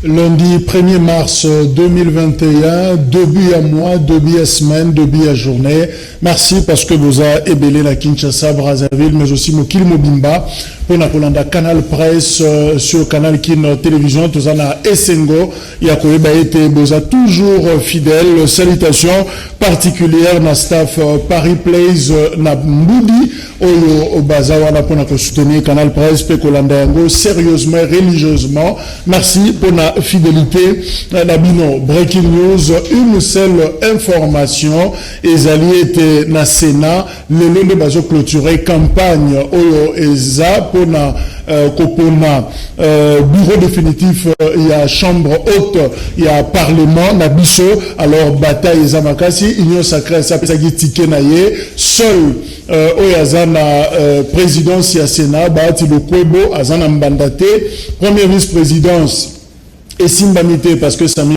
Lundi 1er mars 2021, début à mois, début à semaine, début à journée. Merci parce que vous avez ébélé la Kinshasa, Brazzaville, mais aussi Mokil Mobimba pour la Canal Presse sur Canal Kin Télévision, tout ça na Essengo, Yakoeba été boza toujours fidèle. Salutations particulières na staff Paris Place na Mboudi Oyo Bazawana pour nous soutenir Canal Presse Pekolanda Yango sérieusement, religieusement. Merci pour la fidélité. Nabino Breaking News, une seule information. Ezali était na Sénat, le long de bazo clôturé campagne Oyo Eza pour na Kopona bureau définitif, il y a chambre haute, il y a parlement Nabiso. Alors bataille Zamakasi, union sacrée, ça peut s'agiter naye seul Oyazana présidence ya Sénat, Bahati Lokwebo, Azana Mbandate, première vice-présidence. Et Simbamité, parce que Sami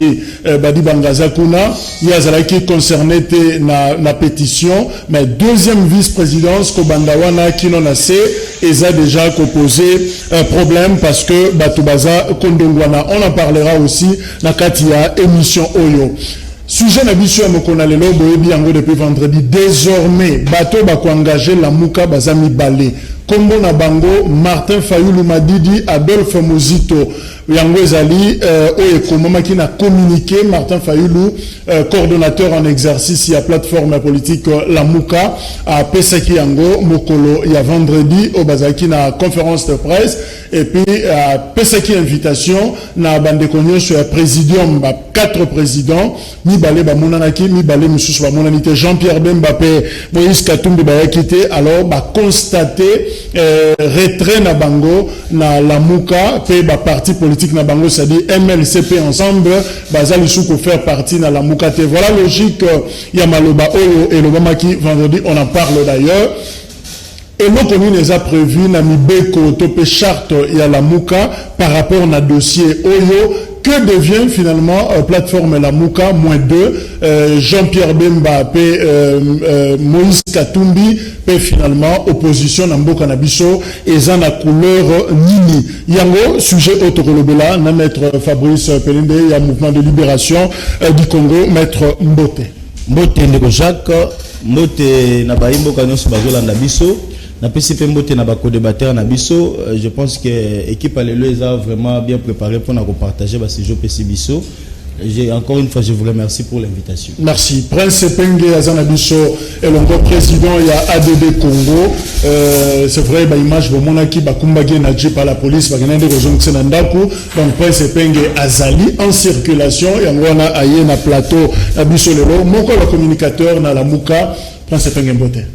Badi Bangaza Kuna, Yazalaki concerné na pétition, mais deuxième vice-présidence, Kobandawana Kinonase, Eza déjà composé problème parce que Batoubaza Kondongwana, on en parlera aussi, na Katia, émission Oyo. Sujet Nabiso Mokona Lelo Boyebi Yango depuis vendredi. Désormais, bateau bako engagé la Mouka Bazami Balé. Kombo na bango, Martin Fayoulou Madidi, Adolphe Mozito, Yango Ezali, Oye Komoma qui n'a communiqué, Martin Fayoulou, coordonnateur en exercice, il y a plateforme politique La Mouka, à Pesaki Yango, Mokolo, il y a vendredi, au Bazaki na conférence de presse, et puis à Pesaki invitation, na Bandekonyo sur le présidium, 4 présidents, Mibale Bamonanaki, Mibale Moussous Bamonanité, Jean-Pierre Bembappé, Moïse Katumbi Bayakité, alors, constater retrait na bango na la Mouka pe ba parti politique na bango, c'est-à-dire MLCP ensemble bazali souko faire partie na la Mouka te. Voilà logique ya maloba oyo et le mamaki vendredi on en parle d'ailleurs. Et nous communes les a prévu na mibeko topé charte ya la Mouka par rapport na dossier oyo. Que devient finalement plateforme La Mouka -2, Jean-Pierre Bemba Moïse Katumbi finalement opposition na Mboka Nabiso et zana couleur nini yango sujet autokolobela na maître Fabrice Pelende, il y a mouvement de libération du Congo, maître Mbote ndeko Jacques Mbote na baimbo kanyoso bazola Nabiso na PCP Mbote na bako débatteur na biso. Je pense que l'équipe Alelo est vraiment bien préparée pour nous partager ce jeu PC biso. Encore une fois, je vous remercie pour l'invitation. Merci. Prince Penge Azanabiso et le président il y a ADD Congo. C'est vrai, l'image de Monaki Bakumbagi Nadji par la police, donc Prince Penge Azali en circulation et on a aïe na plateau Abiso Lelo. Mon le communicateur na la Mouka, Prince Penge Mbote.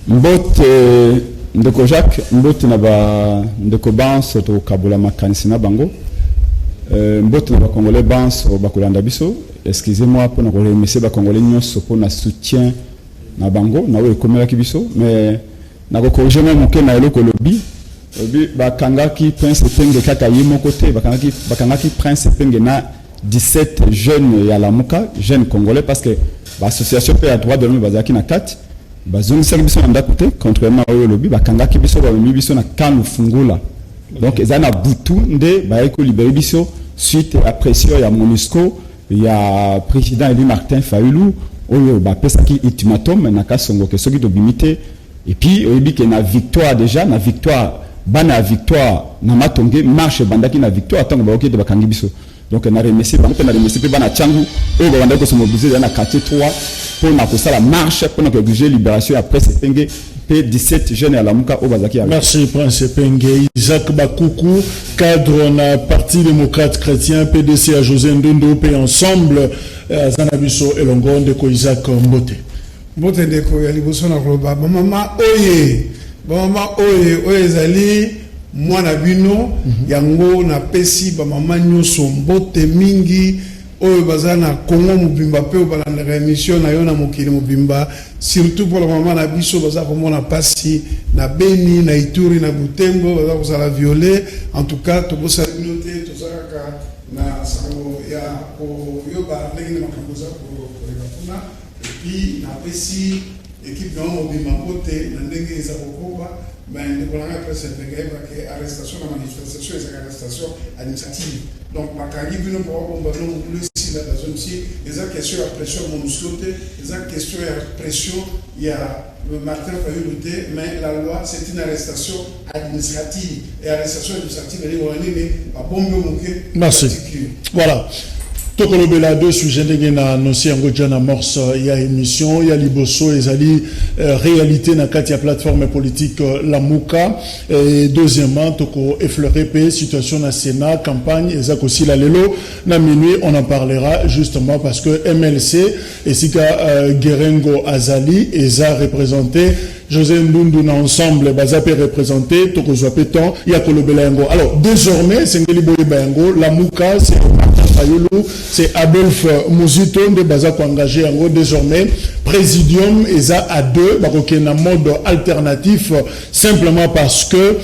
Mbote ndeko Jacques, Mbote na ba ndeko Banso to Kabula makanisi na bango. Mbote na ba Congolais Banso bakolanda biso. Excusez-moi pour nous remercier ba Congolais nyonso pour na soutien na bango na we komela ki biso, mais na ko corriger même ke na eloko lobi. Lobi ba kangaki Prince Penge kaka yimo côté ba kangaki Prince Penge na 17 jeunes ya la Mouka, jeunes congolais parce que l'association peut à droit de l'homme bazaki na 4. Bazongi service en côté contrairement au lobby bakangaki biso ba mibiso na kanu fungula. Donc ezana butu nde ba eko libérer biso suite à pression ya MONUSCO, ya président Eli Martin Fayoulou oyo ba pesaki ultimatum na kasongo ke soki to bimité et puis oyebi ke na victoire déjà na victoire bana victoire na matonge marche bandaki na victoire tango ba okete bakangi biso. Donc on a remercié on a remercié bana changu oyo ba ko se mobiliser na quartier 3 pour na ko sala marche pour na ko exiger libération après Sepenge P17 jeunes à la Mouka au Bazaki. Merci Prince Penge. Isaac Bakoukou, cadre na Parti démocrate chrétien, PDC à José Ndondo, et ensemble, Zanabiso et Longon de Isaac Mbote. Mbote de Koyaliboso na Globa. Maman Oye, Zali, moi na bino, yango na pesi, maman Nyoso, Mbote Mingi, Oye Bazana, Kongo Mubimba, pe ou balandere émission, na yona mokili Mubimba, surtout pour la maman na biso, baza comme on a passé, na Beni, na Ituri, na Butembo, baza vous la violer, en tout cas, tout ça noté, tout ça, na sango ya yoba ndenge makamboza pour les et puis na pesi équipe na Mobimba Mbote na ndenge za kokoba mais ne kolanga presse ndenge que arrestation na manifestation et arrestation administrative donc makangi bino pour bomba no le si la zone ci les question la pression monusloté les question la pression il y a le Martin Fayulu lutter mais la loi c'est une arrestation administrative et arrestation administrative elle est pas bombe monké. Merci. Voilà. Tokolobela deux sujets na annoncé en Godjana amorce il y a émission il y a liboso ezali réalité na katia plateforme politique la Mouka et deuxièmement toko effleurer pe situation na Sénat campagne ezak aussi la lelo na minuit on en parlera justement parce que MLC et sika Gerengo Azali eza représenté José Ndundu na ensemble bazape représenté toko zoapeton il y a kolobela yango alors désormais sengeli boye bayango la Mouka c'est Fayulu, c'est Adolphe Mouzito de Bazak engagé en gros désormais présidium ESA à deux en mode alternatif simplement parce que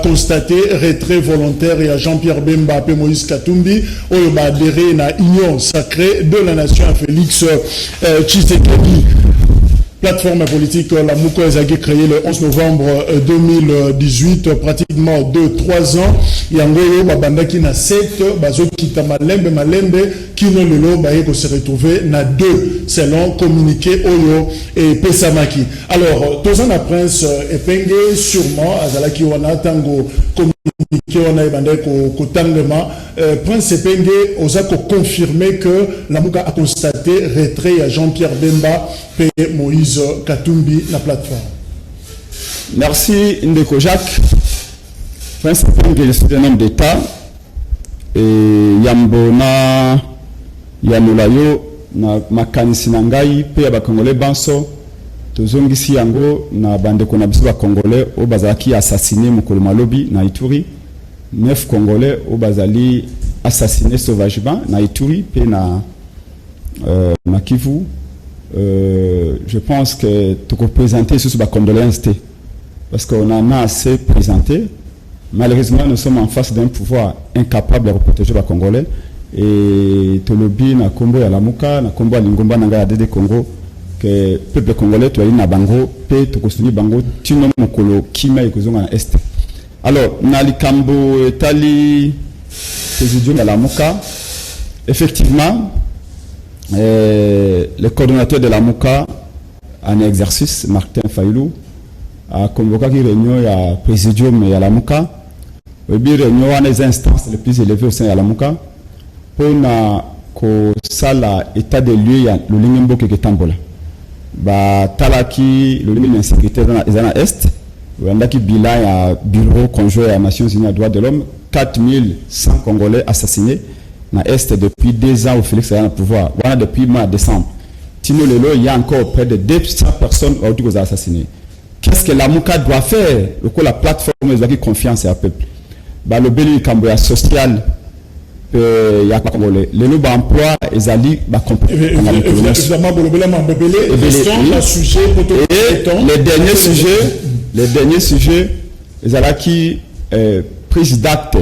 constaté retrait volontaire et à Jean-Pierre Bemba et Moïse Katumbi où adhéré à Union sacrée de la nation à Félix Tshisekedi. Plateforme politique, la Mouko Ezagi créée le 11 novembre 2018, pratiquement 2-3 ans. Yangoyo, Babandaki na 7, Bazo Kita Malembe, Kino Lelo, Bayeko se retrouver na 2, selon communiqué Oyo et Pesamaki. Alors, Tozana Prince Epenge, sûrement, Azalaki Wana Tango, communiqué on a bandé ko tangema Prince Epenge osa ko confirmer que la Mouka a constaté retrait à Jean-Pierre Bemba et Moïse Katumbi la plateforme. Merci Ndeko Jacques. Prince Epenge est un homme d'État et Yambona Yanulayo na makanisi na ngai pe ba Congolais banso tozongisi yango na bandeko na biso ba Congolais o bazaki assassiné mukolo malobi na Ituri 9 Congolais au bazali assassiné sauvagement na Ituri pe na Kivu. Je pense que tu peux présenter sur ma condoléance parce qu'on en a assez présenté. Malheureusement, nous sommes en face d'un pouvoir incapable de protéger les Congolais. Et Tolobi, na Kombo ya Lamuka, na Kombo ya Lingomba, na Gade Congo, que le peuple congolais, tu as na Bango, pe tu construis Bango, tu n'as mokolo kima et kozonga na Est. Alors, na Likambo, Tali, présidium à Lamuka, effectivement, le coordonnateur de Lamuka en exercice, Martin Fayulu, a convoqué une réunion à présidium à Lamuka. Une réunion à les instances les plus élevées au sein de Lamuka. Pour que ça l'état des lieux ya le lingimbo ke tambola ba talaki le lieu d'insécurité dans la est wandaki bilan ya bureau conjoint à Nations Unies à droits de l'homme 4100 Congolais assassinés dans est depuis 2 ans au Félix a le pouvoir voilà depuis mois décembre tino lelo il y a encore près de 200 personnes qui ont assassiné. Qu'est-ce que la Mouka doit faire le la plateforme doit donner confiance à peuple ba le beli kambo social il y a Congolais les nouveaux emplois ils allaient évidemment les derniers sujets ils allaient qui prise d'acte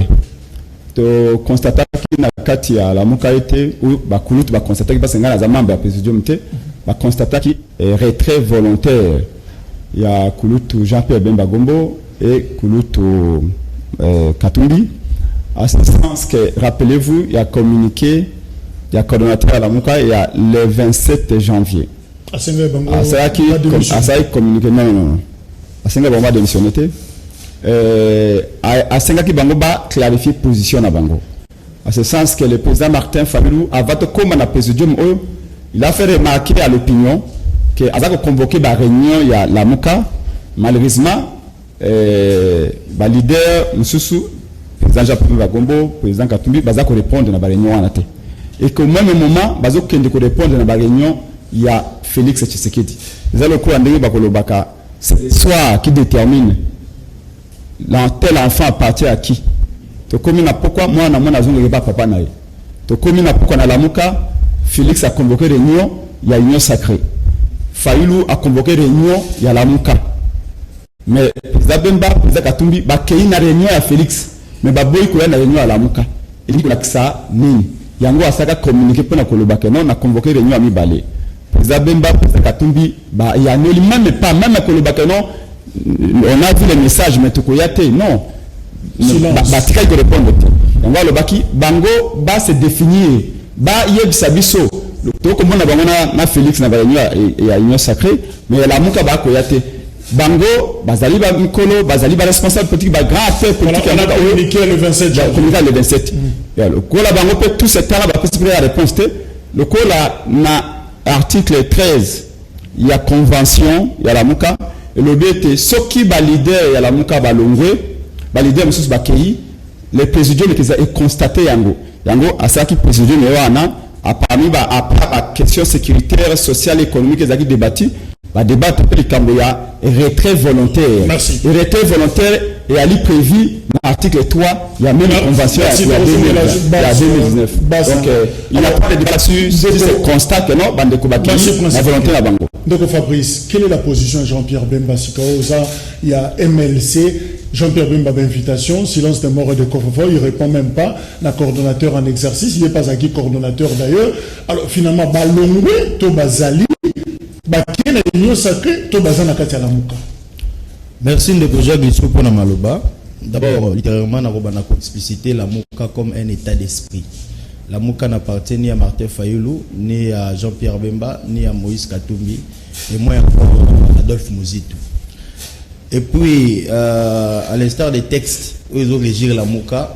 de constater qu'il n'a qu'à tirer la Mouka été ou Bakoulout va constater que parce que dans la membre de la présidium va constater qu'il est retrait volontaire. Il y a Koulout Jean-Pierre Bemba Gombo et Koulout Katumbi. À ce sens que, rappelez-vous, il y a communiqué, il y a coordonnateur à la Mouka, il y a le 27 janvier. À ça il communiqué, non. À ce moment démissionné. À ce moment va clarifier position à Bango. À ce sens que le président Martin Fayulu, avant de comme la présidium, il a fait remarquer à l'opinion que, avant de convoquer la réunion, il y a la Mouka, malheureusement ba leader mususu président Jean-Pierre Bagombo président Katumbi baza ko répondre na ba réunion wana te et qu'au même moment bazo kende ko répondre na ba réunion il y a Félix Tshisekedi za le coup andenge bakolobaka c'est soit qui détermine tel enfant appartient à qui to komi na pourquoi moi na mona zongo pas papa na ye to komi na pourquoi na lamuka Félix a convoqué réunion il y a union sacrée Fayulu a convoqué réunion il y a lamuka mais Zabemba président Katumbi ba kei na réunion à Félix mais ba boy ko na réunion à lamuka il dit que ça nini yango asaka communiquer pour na kolobaka non na convoqué réunion à Mibale Zabemba président Katumbi ba ya ne même pas même kolobaka non on a vu les messages mais tukoyate non batika ko répondre yango le baki bango ba se définir ba yebisa biso to ko mona bango na Félix na réunion ya union sacrée mais lamuka ba koyate bango bazali ba mikolo bazali ba responsable politique ba grand acteur politique on a communiqué le 27 janvier communiqué le 27 le kola bango peut tout ce temps là ba possible à réponse le kola na article 13 il y a convention il y a la muka et le but soki ba leader ya la muka ba longwe ba leader mususu ba kei le président est constaté yango asaki président ne wana a parmi ba après ba question sécuritaire sociale économique ezaki débattu va débattre le Camboya retrait volontaire. Merci. Le retrait volontaire est allé prévu dans l'article 3, il y a même une convention il y a 2019. Donc il n'y a pas de débat sur ce constat que non, bande Kobaki, la volonté la bango. Donc Fabrice, quelle est la position de Jean-Pierre Bemba Sikaoza? Il y a MLC, Jean-Pierre Bemba d'invitation, silence des morts et de coffre-fort, il ne répond même pas, la coordonnateur en exercice, il n'est pas acquis coordonnateur d'ailleurs. Alors finalement, Balongwe, Tobazali, merci de Jacques pour la Maloba. D'abord, littéralement, on a explicité la Mouka comme un état d'esprit. La Mouka n'appartient ni à Martin Fayulu, ni à Jean-Pierre Bemba, ni à Moïse Katumbi, et moi encore à Adolphe Muzitu. Et puis, à l'instar des textes où ils ont régir la Mouka,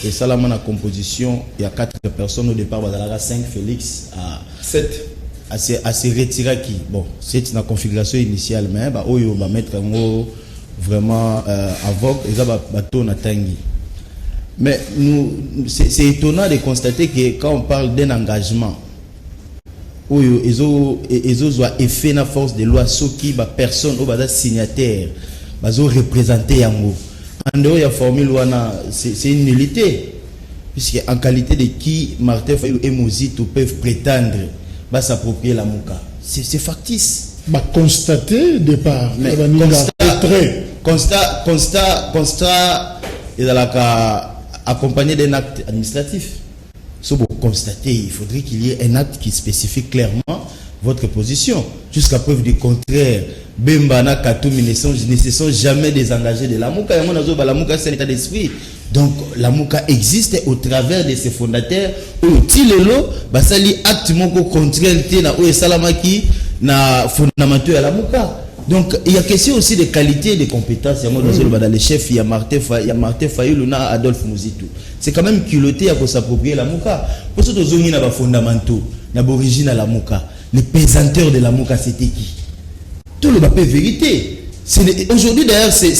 et ça, la composition, il y a 4 personnes au départ, il y a 5, Félix, à 7. À se retirer qui bon c'est une configuration initiale mais bah oyo va mettre vraiment en vogue et ça va bateau na tangi mais nous c'est étonnant de constater que quand on parle d'un engagement oyo ezo soit effet na force de loi soki ba personne au bas signataire bazo représenter yango en dehors ya formule wana c'est une nullité puisque en qualité de qui Martin Fayulu et Mozito peuvent prétendre va s'approprier la Mouka. C'est factice. Bah, constater départ. Mais constat et accompagné d'un acte administratif. Si vous constatez, il faudrait qu'il y ait un acte qui spécifie clairement votre position. Jusqu'à preuve du contraire, Bembana Katoumi ne sont jamais désengagés de la Mouka. La Mouka, c'est un état d'esprit. Donc, la Mouka existe au travers de ses fondateurs. Tilelo, basali acte moko contraire na o salamaki na fondamental à la Mouka. Donc, il y a question aussi de qualité et de compétences. Dans les chefs, il y a Martin Fayulu, na Adolphe Muzitu. C'est quand même culotté à s'approprier la Mouka. Pour ce que nous avons fondamentaux, nous avons origine à la Mouka. Les pesanteurs de la Mouka, c'était qui? Tout le papier vérité. Aujourd'hui, d'ailleurs, c'est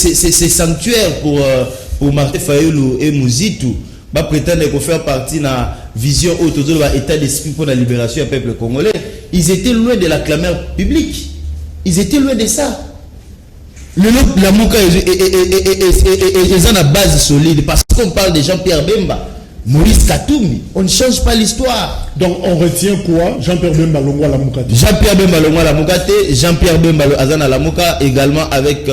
sanctuaire pour Martin Fayulu et Muzitu. Bah prétendre qu'on fait partie de la vision autour de l'état d'esprit pour la libération du peuple congolais. Ils étaient loin de la clameur publique. Ils étaient loin de ça. La Mouka est en base solide parce qu'on parle de Jean-Pierre Bemba, Moïse Katumbi. On ne change pas l'histoire. Donc on retient quoi? Jean-Pierre Bemba Longwa la Mouka. Jean-Pierre Bemba Longwa la Mouka. Jean-Pierre Bemba Azana la Mouka également avec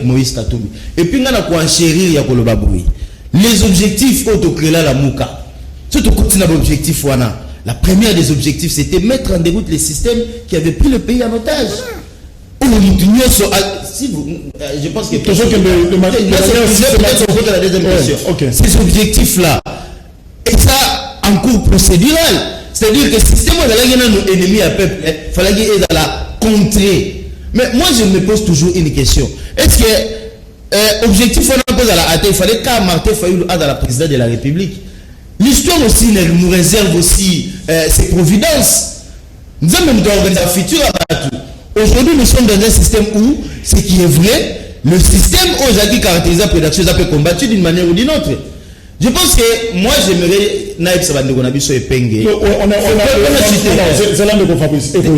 Moïse Katumbi. Et puis on a quoi enchérir ya koloba boui. Les objectifs autocréés la Mouka. Surtout quand on a l'objectif wana. La première des objectifs c'était mettre en déroute les systèmes qui avaient pris le pays en otage. Je pense que ces objectifs-là, et ça en cours procédural, c'est-à-dire que le système où nos ennemis à peuple, il fallait qu'ils aient la contrer. Mais moi, je me pose toujours une question. Est-ce que l'objectif on pose à la hâte, il fallait qu'à Martin Fayulu à la présidente de la République. L'histoire aussi nous réserve aussi ses providences. Nous avons même organisé la future à Batou. Aujourd'hui, nous sommes dans un système où, ce qui est vrai, le système aujourd'hui caractérisé par l'action peut combattu d'une manière ou d'une autre. Je pense que moi, j'aimerais naïf ça va nous connaître sur épingle. On a c'est là le Fabrice. En quelques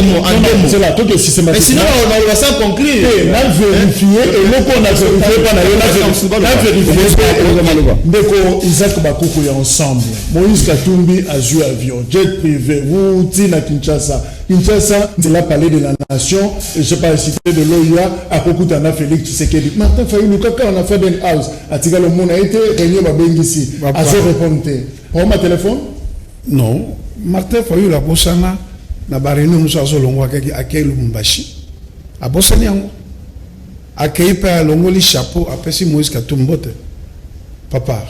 mots, c'est là tout le système. Mais sinon, on va ça conclure. On a vérifié et le qu'on a vérifié pas Ndeko Isaac Bakoko est ensemble. Moïse Katumbi a joué avion, jet privé. Vous Tina Kinshasa. Kinshasa, c'est la palais de la nation. Et je ne sais pas citer de l'OIA à Kokutana Félix Tshisekedi. Martin Fayulu, quand on a fait Ben House, à Tiga le monde a été réuni à Bengisi. À se répondre. Prends ma téléphone? Non. Martin Fayulu a Bossana, na barino nous avons l'ongwa à quel Lumbashi. À Bossani, à quel père l'ongoli chapeau, après si Moïse Katumbote. Papa,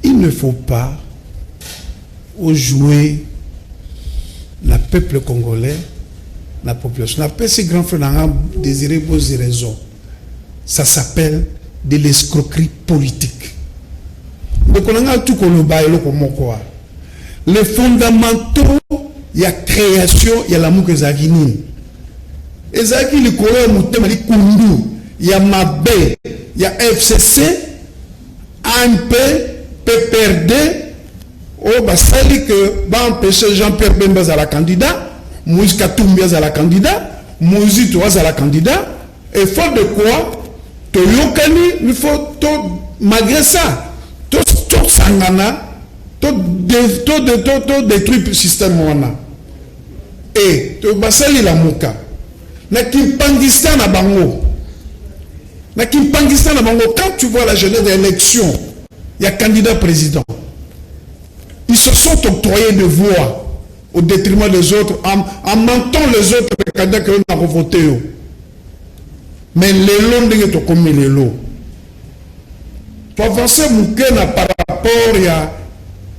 il ne faut pas jouer le peuple congolais, la population. La paix, c'est grand frère n'a désiré poser raison. Ça s'appelle de l'escroquerie politique. Donc on a tout qu'on a les fondamentaux, il y a création, il y a l'amour que Zagini. Et Zagini, le Corée, il y a Mabé, il y a FCC, AMP, PPRD. Oh, bah, ça dit que va empêcher Jean-Pierre Bemba à la candidat, Moïse Katumbi à la candidat, Moïse Touaz à la candidat, et faute de quoi, il faut malgré ça, tout sangana, tout détruire le système. Et tout basali la mouka. Na Kimpangistan à Bango. Na Kimpangistan à Bango, quand tu vois la jeunesse d'élection, il y a candidat président. Ils se sont octroyés de voix au détriment des autres, en mentant les autres candidats que l'on a voté. Mais les lots sont comme les lots. Pour avancer, Moukena par rapport à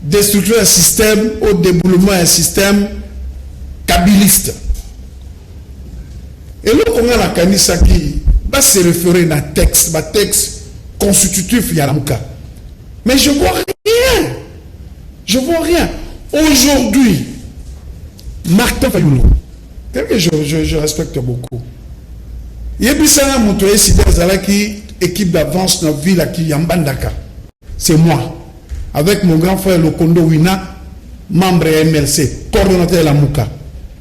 destruire un système, au déboulement d'un système kabiliste. Et là, on a la canissa qui va se référer à un texte constitutif, il y a l'amka. Mais je ne vois rien. Je ne vois rien. Aujourd'hui, Martin Fayulu, que je respecte beaucoup. Il y a un moutoué qui équipe d'avance dans la ville qui Yambandaka. C'est moi. Avec mon grand frère Lokondo Wina, membre MLC, coordonnateur de la Mouka.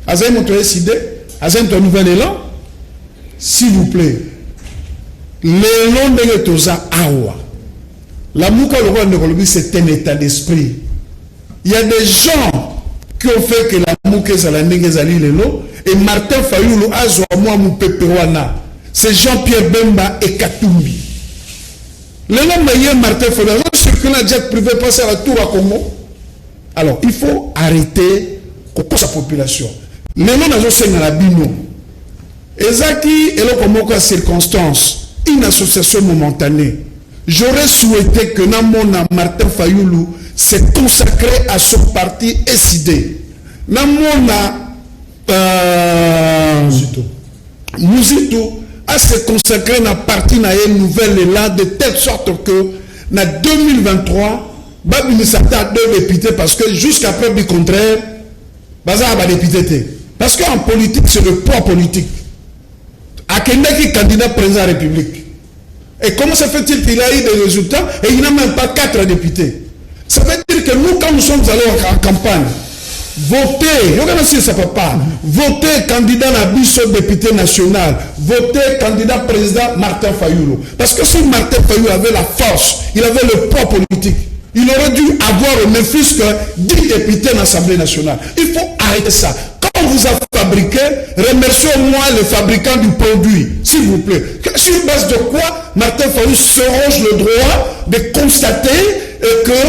Azay moutoué sidé, Azay un nouvel élan. S'il vous plaît, l'élan de l'Etosa Awa. La Mouka, le roi de Colombie, c'est un état d'esprit. Il y a des gens qui ont fait que la Mouka Zalandenge Lelo et Martin Fayulu Azwa moi mon Pepewana. C'est Jean-Pierre Bemba et Katumbi. Le nom meilleur Martin Fayulu, ce que la jet privé passe à la tour à Congo. Alors, il faut arrêter sa population. Les noms dans la bino. Ezaki et le Congo circonstance, une association momentanée. J'aurais souhaité que Namona Martin Fayulu s'est consacré à son parti SID. Namona Mouzito a se consacré à parti na une nouvelle élan de telle sorte que en 2023, Babi Misata 2 députés parce que jusqu'à preuve du contraire, Baza va député. Parce qu'en politique, c'est le poids politique. Akendaki candidat président de la République. Et comment ça fait-il qu'il a eu des résultats et il n'a même pas 4 députés? Ça veut dire que nous, quand nous sommes allés en campagne, voter, ça peut pas, voter candidat à Bissot député national, voter candidat président Martin Fayulu. Parce que si Martin Fayulu avait la force, il avait le poids politique, il aurait dû avoir au même fils que 10 députés dans l'Assemblée nationale. Il faut arrêter ça. Quand on vous a fabriqué, remerciez au moins le fabricant du produit, s'il vous plaît. Sur base de quoi Martin Fayulu se ronge le droit de constater que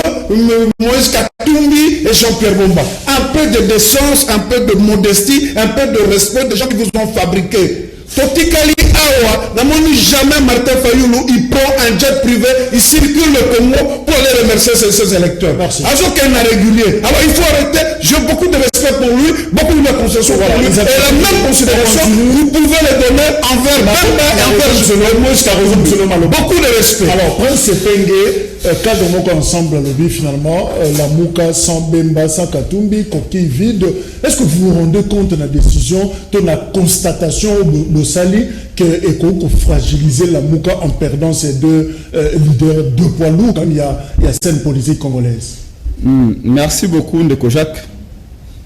Moïse Katumbi et Jean-Pierre Bemba. Un peu de décence, un peu de modestie, un peu de respect des gens qui vous ont fabriqué. Totikali Awa, n'a jamais Martin Fayulu, il prend un jet privé, il circule le Congo pour aller remercier ses électeurs. Alors qu'il est régulier. Alors il faut arrêter, j'ai beaucoup de respect pour lui, beaucoup de concession pour lui. Et la même considération, vous pouvez le donner envers Bemba et envers Moïse Katumbi. Beaucoup de respect. Alors, Prince Sepenge, cadre moko ensemble à lobby finalement, la Mouka sans Bemba, sans Katumbi, coquille vide. Est-ce que vous vous rendez compte de la décision, de la constatation de Sali que Eko fragiliser la Mouka en perdant ces deux leaders, deux poids lourds quand il y a scène politique congolaise? Merci beaucoup Ndeko Jacques.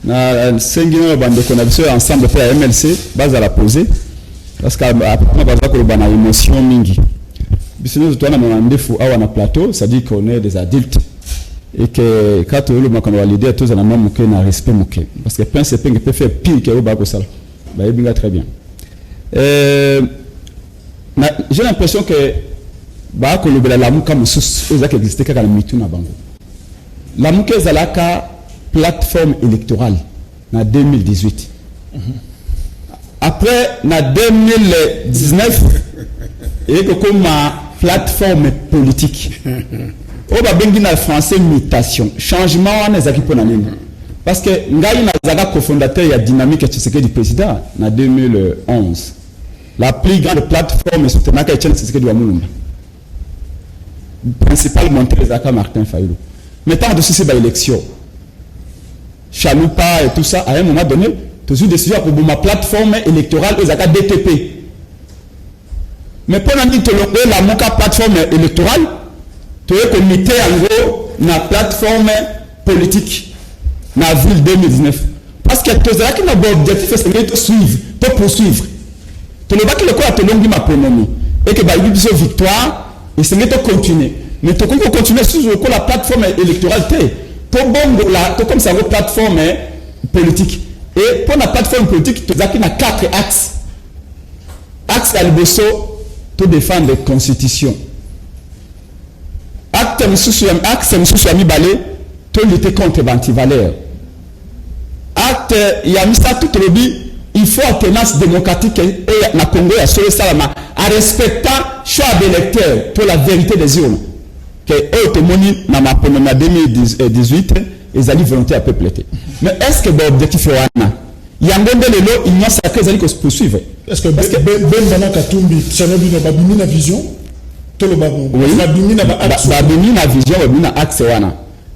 Na sengino bande konabso ensemble pour MLC base à la poser parce que après base ko bana émotion mingi. Bisino to na mandefu awa na plateau, ça dit qu'on est des adultes et que quand le makano leader tous na même que na respect muke parce que principe peut faire pire que ba ko sala. Ba yebinga très bien. J'ai l'impression que ba ko lobela la muka mususu eza exister kaka na mitu na bango. La muka zalaka plateforme électorale en 2018. Après, en 2019, il y a comme plateforme politique. On va bien dire en français mutation. Changement, on est pour parce que Ngaï Nazaga, cofondateur et dynamique du président en 2011. La plus grande plateforme est soutenue par Tshisekedi Wamulumba. Principal monté Zaka Martin Fayulu. Maintenant, de ceci, c'est l'élection. Chaloupa et tout ça, à un moment donné, tu as décidé pour ma plateforme électorale aux AKA DTP. Mais pendant que tu as la Mouka plateforme électorale, tu as comité en gros la plateforme politique dans la ville 2019. Parce que tu as un objectif, c'est de suivre, de poursuivre. Tu n'as pas que le corps a te longue ma pronomie. Et que tu as eu une victoire, et c'est de continuer. Mais tu peux continuer sur la plateforme électorale. Tout comme ça, une plateforme politique. Et pour la plateforme politique, tu as 4 axes. Axe à l'Iboso, tu défends la constitution. Axe à Mibale, tu lutter contre l'antivaleur. Acte, il y a mis ça tout le dit, il faut une tenance démocratique et la Congo a sauvé ça en respectant le choix des électeurs pour la vérité des urnes. Que eux témoignent dans ma première 2018 ils allaient volonté à peuple. Mais est-ce que l'objectif est là? Il y a un bon délai, il y a sacré qu'ils allaient poursuivre. Est-ce que Ben Katumbi, ça n'a pas une vision? Tout le bâton. Oui. La vision, axe.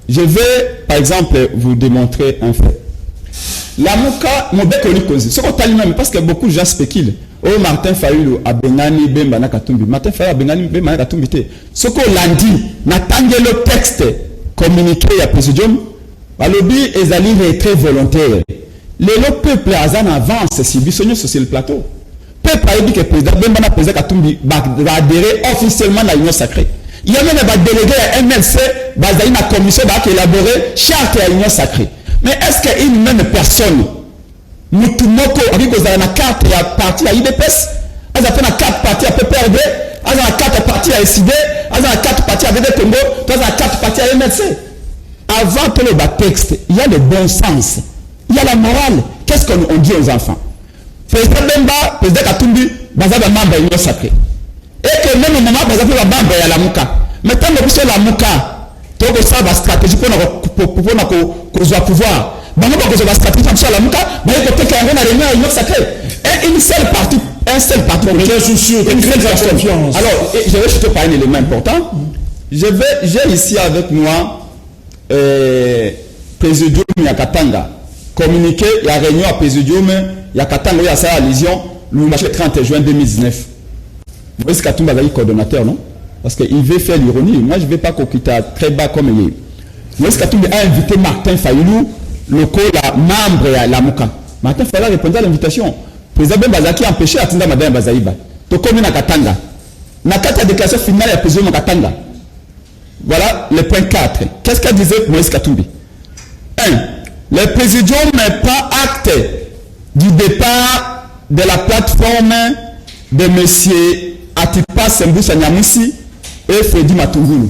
Je vais, par exemple, vous démontrer un fait. La Mouka, mon bec on cause. Ce qu'on t'a même parce que beaucoup de gens spéculent. Oh Martin Fayulu a Benani Bembana Katumbi. Martin Fayulu a Benani Bembana Katumbi. Ce qu'on l'a dit, n'attendez le texte communiqué à Présidium. Balobi est allé très volontaire. Le peuple azan avance si bisogno sur le plateau. Peuple a dit que le président Bembana président Katumbi va adhérer officiellement à l'Union sacrée. Il y a même un délégué à MLC, basé dans la commission qui a élaboré charte à l'Union sacrée. Mais est-ce qu'une même personne, Moutoumoko, avec la carte à parti à IDPS, elle a fait la carte partie à PPRD, elle a la carte partie à SID, elle a la carte partie à DD Congo, elle a la carte partie à MLC. Avant tout le texte, il y a le bon sens, il y a la morale. Qu'est-ce qu'on dit aux enfants? Président Bemba, président Katumbi, basé dans membre de l'Union sacrée. Et que même au moment, basé dans la membre de la Mouka. Maintenant, nous sommes la Mouka. Donc, ça va stratégie pour pouvoir. Bah, nous avons la stratégie pour la Mouka. Bah, il faut que nous ayons une réunion sacrée. Et une seule partie. Un seul parti. Une seule confiance. Alors, je vais juste parler d'un élément important. J'ai ici avec moi Présidium Yakatanga. Communiqué, il y a réunion à Présidium Yakatanga, il y a ça à Lésion, le 30 juin 2019. Vous voyez ce Katumba est coordonnateur, non? Parce qu'il veut faire l'ironie. Moi, je ne vais pas coquiter très bas comme il est. Vous voyez ce Katumba a invité Martin Fayulu, le membre de la Mouka. Martin Fayulu a répondu à l'invitation. Le président Bembazaki a empêché d'atteindre Mme Bazaïba. Tu connais Nakatanga. Nakata déclaration finale à président Nakatanga. Voilà le point 4. Qu'est-ce qu'a disait Moïse Katumbi? 1. Le président n'est pas acte du départ de la plateforme de M. Atipa Semboussa Nyamousi et Freddy Matungulu.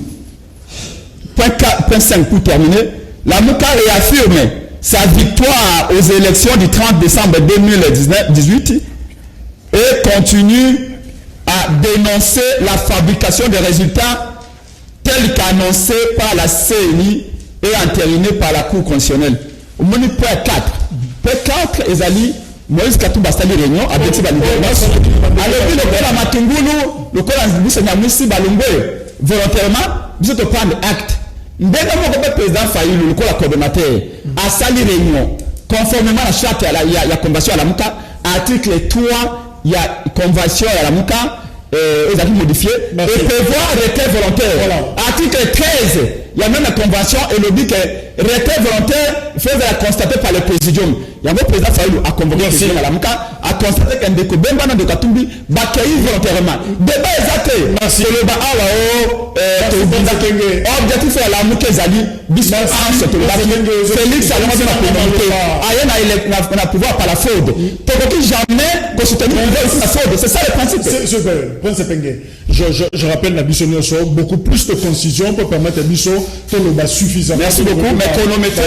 Point 5 pour terminer. La Mouka réaffirme sa victoire aux élections du 30 décembre 2018 et continue à dénoncer la fabrication des résultats tels qu'annoncés par la CNI et entérinés par la Cour constitutionnelle. Au point 4. Point 4, Ezali, Moïse Katumba Stali Réunion, avec Tiba Libération. Alors, le Kola Matungulu, le Kola Mboussa Nyamousi Balungwe, volontairement biso to prendre acte ndenge moko pe président Fayulu le coordonnateur a sali réunion conformément à la charte ya convention à la Muka article 3 ya convention à la Muka aux acquis modifiés et prévoir retrait volontaire. Voilà. Article 13, il y a même la convention et le but que retrait volontaire fait la constater par le présidium. Il y a un président Fayulu a convoqué le président Alamuka a constaté qu'un déco Bembana de Katumbi va accueillir volontairement. Débat exact. Merci. Le bas objectif est la Mouké Zali, Bismarck, Félix Salomon de la communauté. Ayen a pouvoir par la fraude. Pour que jamais qu'on soutenir la fraude. C'est ça le principe. Je rappelle la Bissonio sur beaucoup plus de concision pour permettre à Bisso de le suffisamment. Merci beaucoup. Mais chronométrer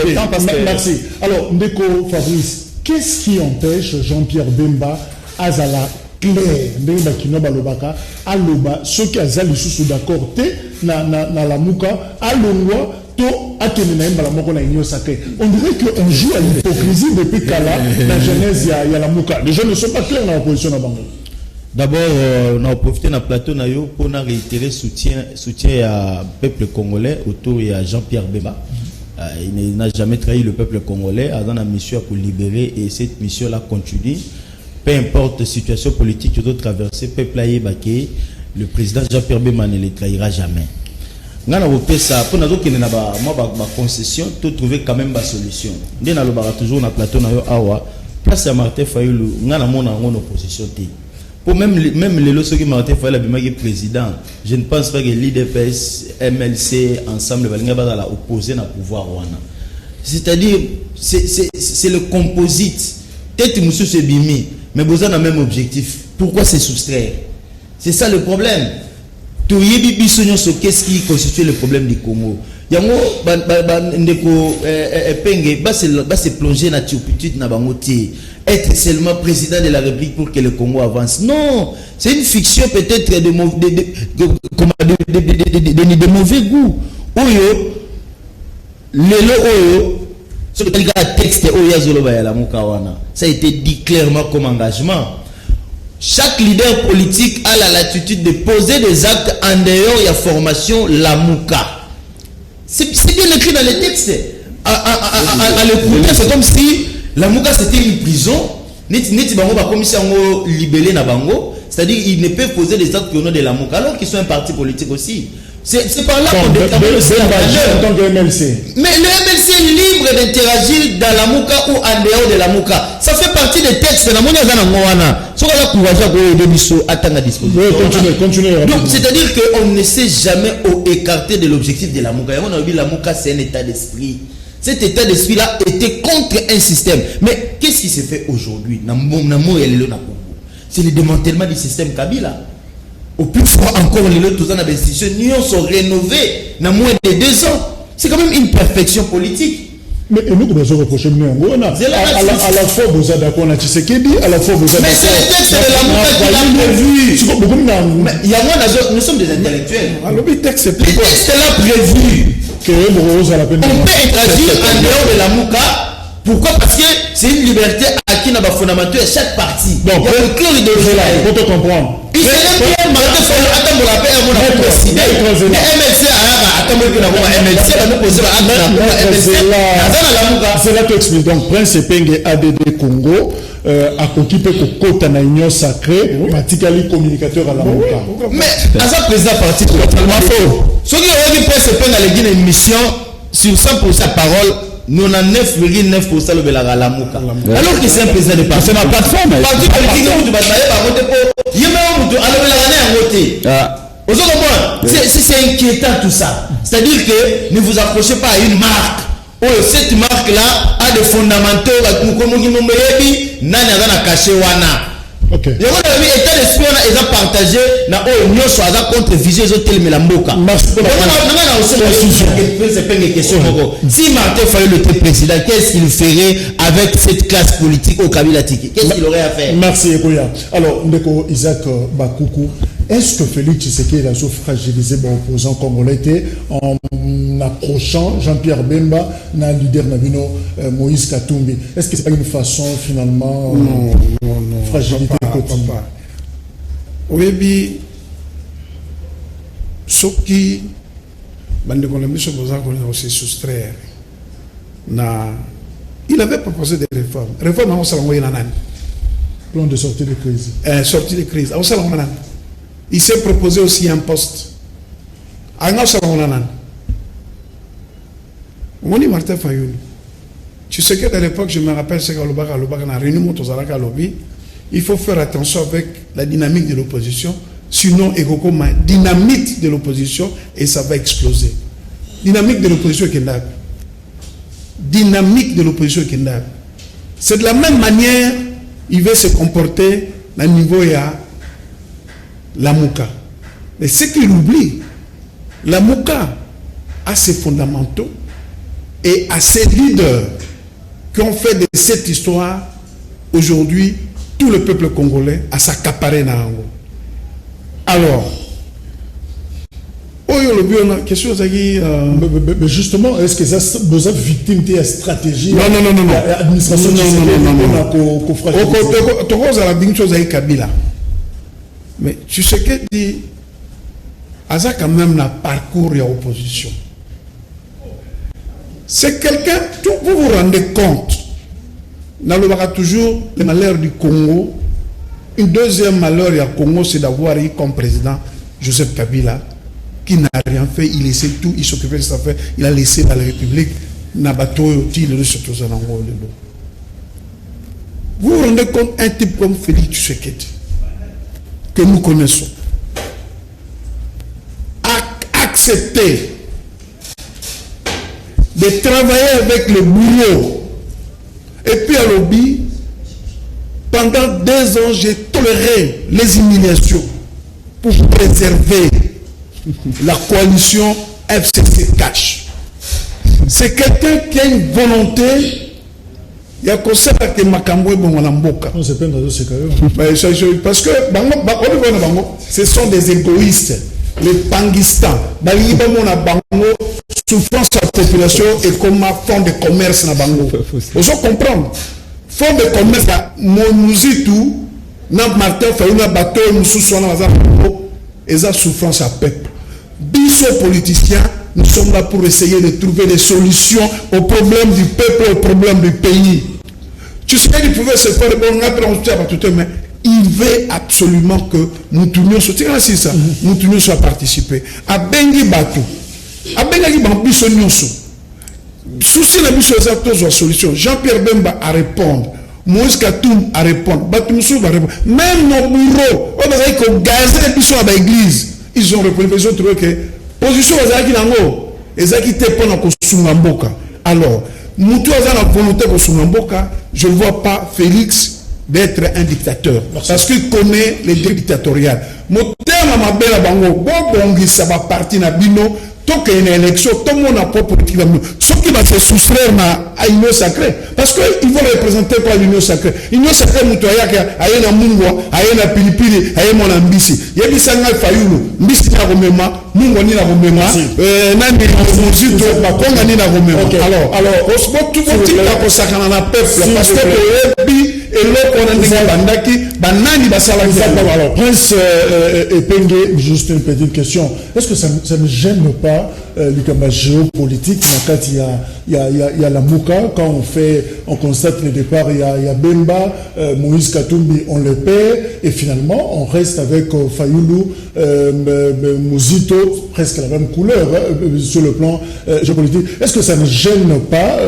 le temps parce que. Merci. Alors, Ndeko Fabrice, qu'est-ce qui empêche Jean-Pierre Bemba Azala clair Ndeko Bakino Balobaka Aloba ceux qui azali sous d'accord té na la Muka Alongwa to atene na mbala moko na union sacrée. On dirait qu'on joue à l'hypocrisie depuis Kala la genèse ya la Muka. Les gens ne sont pas clairs dans la position de Bango. D'abord, on a profité de plateau pour réitérer soutien à peuple congolais autour de Jean-Pierre Bemba. Il n'a jamais trahi le peuple congolais dans la mission pour libérer et cette mission-là continue. Peu importe la situation politique que doit traverser, le peuple le président Jean-Pierre Bemba ne le trahira jamais. Nous avons fait ça pour nous donner une concession, pour trouver quand même une solution. Nous avons toujours dans plateau place à Martin Fayulu, nous avons une opposition. Pour même les lois qui Martin Fayulu est président, je ne pense pas que l'IDPS, MLC, ensemble, va opposer au pouvoir. C'est-à-dire, c'est le composite. Peut-être que monsieur Bimi, mais vous avez le même objectif. Pourquoi c'est soustraire? C'est ça le problème. Tout qu'est-ce qui constitue le problème du Congo? Yango se plonger dans la turpitude na bangoti. Être seulement président de la République pour que le Congo avance. Non, c'est une fiction peut-être de mauvais goût. Oyo, ce texte ça a été dit clairement comme engagement. Chaque leader politique a la latitude de poser des actes en dehors de la formation Lamuka. C'est bien écrit dans les textes. À l'écouter, c'est comme si Lamuka c'était une prison. C'est-à-dire qu'il ne peut poser des actes au nom de Lamuka alors qu'ils sont un parti politique aussi. C'est par là qu'on détermine le MLC. Mais le MLC est libre d'interagir dans la Mouka ou en dehors de la Mouka. Ça fait partie des textes. Continuez. Donc, c'est-à-dire qu'on ne sait jamais écarter de l'objectif de la Mouka. On a dit la Mouka, c'est un état d'esprit. Cet état d'esprit-là était contre un système. Mais qu'est-ce qui se fait aujourd'hui? C'est le démantèlement du système Kabila. Au plus fort encore, les autres institutions sont rénovées dans moins de 2 ans. C'est quand même une perfection politique. Mais nous, nous avons reproché à la fois vous êtes d'accord, à la fois vous êtes d'accord. Mais c'est le texte de la Mouka qui l'a prévu. Nous sommes des intellectuels. Le texte là prévu. On peut interagir en dehors de la Mouka. Pourquoi? Parce que c'est une liberté acquise dans le fondamental de chaque parti. Donc, il y a le cœur idéologique. Pour te comprendre. Il serait bien Martin Fayulu attendre pour la paix mon président. Mais MLC attendre que MLC va nous poser c'est là que tu expliques. Donc, Prince Penge ADD Congo a occupé le côté de l'Union sacrée, particulièrement communicateur à la Mouka. Mais à ça, président parti totalement faux. Ceux qui ont dit Prince Penge a une émission sur 100% parole. 99,9% de la Mouka. Alors que c'est un président de parti. C'est ma plateforme. Parti politique, c'est inquiétant tout ça. C'est-à-dire que ne vous approchez pas à une marque. Oh, cette marque-là a des fondamentaux. Ok. Il y a un état d'esprit ils ont partagé na union soit contre vision ils ont tellement la Mboka. Si Martin Fayulu était président, qu'est-ce qu'il ferait avec cette classe politique au Kabila Tiki? Qu'est-ce qu'il aurait à faire? Merci Ekoya. Alors Ndeko Isaac Bakoukou, est-ce que Félix Tshisekedi a fragilisé l'opposant congolais en approchant Jean-Pierre Bemba, na leader Nabino Moïse Katumbi? Est-ce que c'est pas une façon finalement fragilité? Papa. Oui, ce qui se soustraire. Il avait proposé des réformes. Réformes, on s'en va Plan de sortie de crise. Sortie de crise. Il s'est proposé aussi un poste. Moni Martin Fayoulou. Tu sais que à l'époque, je me rappelle, c'est qu'à la réunion de lobby, il faut faire attention avec la dynamique de l'opposition. Sinon, Ekokoma, dynamite de l'opposition et ça va exploser. Dynamique de l'opposition qui est là. Dynamique de l'opposition qui est là. C'est de la même manière, il va se comporter à niveau de la Mouka. Mais ce qu'il oublie, la Mouka a ses fondamentaux et a ses leaders qui ont fait de cette histoire, aujourd'hui, tout le peuple congolais a s'accaparé dans l'ango. Alors, question mais justement, est-ce que ça vous êtes victime de la stratégie? Non. Administration mais tu sais que dit, Aza quand même un parcours et opposition. C'est quelqu'un, vous vous rendez compte, dans le toujours le malheur du Congo. Un deuxième malheur du Congo, c'est d'avoir eu comme président Joseph Kabila, qui n'a rien fait, il laissait tout, il s'occupait de sa affaire, il a laissé dans la République, vous vous rendez compte, un type comme Félix Tshisekedi, que nous connaissons, a accepté de travailler avec le bourreau, et puis à lobby, pendant 2 ans, j'ai toléré les humiliations pour préserver la coalition FCC Cash. C'est quelqu'un qui a une volonté. Il y a comme ça que Makambo est bon à l'amboka. Parce que ce sont des égoïstes. Les Pangistans. Souffrance de la population et comme fond de commerce na bango. Vous comprendre. Fond de commerce, mon tout, Martin Fayoulou, bateau, nous souffrons et ça souffrance à peuple. Biso politiciens, nous sommes là pour essayer de trouver des solutions aux problèmes du peuple, aux problèmes du pays. Tu sais qu'il pouvait se faire bon, mais il veut absolument que nous tournions sur nous tournions sur à participer. À Bengi Batou, à Bengi Bambiso Nyonso. Souci la mission de solution. Jean-Pierre Bemba a répondre. Moïse Katoum a répondre. Batumsou va répondre. Même nos bureaux, on a dit que gazer les bisous à l'église. Ils ont répondu. Ils ont trouvé que position à Zaki Nango. Et Zaki était pendant qu'on Sungamboka. Alors, Moutou a la volonté qu'on Sungamboka. Je ne vois pas Félix d'être un dictateur. Parce qu'il connaît les dictatoriales. Mon terme à ma belle bango. Bon, ça va partir na bino. Tant qu'il y a une élection, tout le monde n'a pas politique. Ce qui va se soustraire à l'union sacrée. Parce qu'ils vont représenter quoi l'union sacrée? L'union sacrée, il y a un Mungwa, il y a un Pilipili, il y a un Monambisi. Il y a un Sangal Fayoulou, Mbisi na Romema, Mungwa ni na Romema, Nandi Mozito, Konga ni na Romema. Alors, on se voit tout le monde qui a consacré à la peuple. Parce que et l'autre, on a dit Banani Basala. Alors, Prince Epenge, juste une petite question. Est-ce que ça ne gêne pas le géopolitique? Il y a la Mouka, quand on constate le départ, il y a Bemba, Moïse Katumbi, on le perd, et finalement, on reste avec Fayoulou, Mouzito, presque la même couleur sur le plan géopolitique. Est-ce que ça ne gêne pas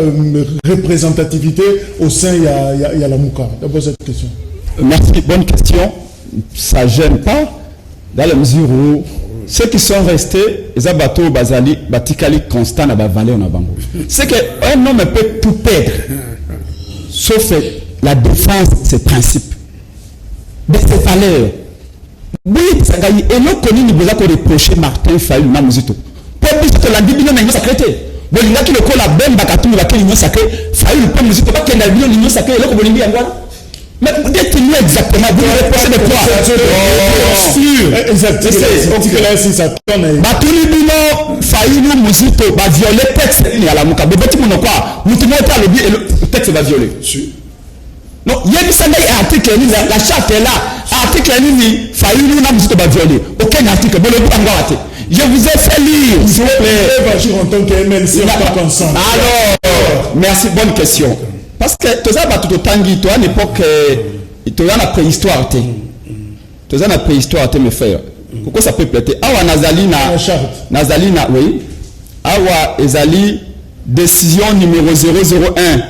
représentativité au sein, il y a la Mouka? D'abord cette question. Merci, bonne question. Ça ne gêne pas dans la mesure où ceux qui sont restés, les abatos, Bazali, Batikali, constant, à Bavalé, on a bango. C'est qu'un homme peut tout perdre, sauf la défense de ses principes, de ses valeurs. Oui, ça gagne. Et nous connaissons, nous avons reproché Martin Fayoulou, Namuzito. Pour dire que la Bible n'est pas sacrée. Bon, il y a qui le col la belle bakatou, il y a qui l'union sacrée. Fayoulou, pas Namuzito, pas qu'il y a l'union sacrée, et là, comme on dit, mais dites-nous exactement, vous avez posé de quoi? Sûr. Exactement. Batuli Bino, Fayoulou, Mouzito, va violer le texte. Il y a la mouka. Mais petit mon quoi? Nous ne pas le bien et le texte va violer. Non, il y a des articles, la charte est là. Article, Fayoulou, Mouzito va violer. Aucun article. Bon, le bout en Je vous ai fait lire, s'il vous plaît. En tant que MLC, alors, merci, bonne question. Parce que tout ça va tout autant dit, toi, à l'époque, tu as la préhistoire, tu as la préhistoire, mes frères. Pourquoi ça peut prêter? Awa Nazalina, oui. Awa Ezali, décision numéro 001,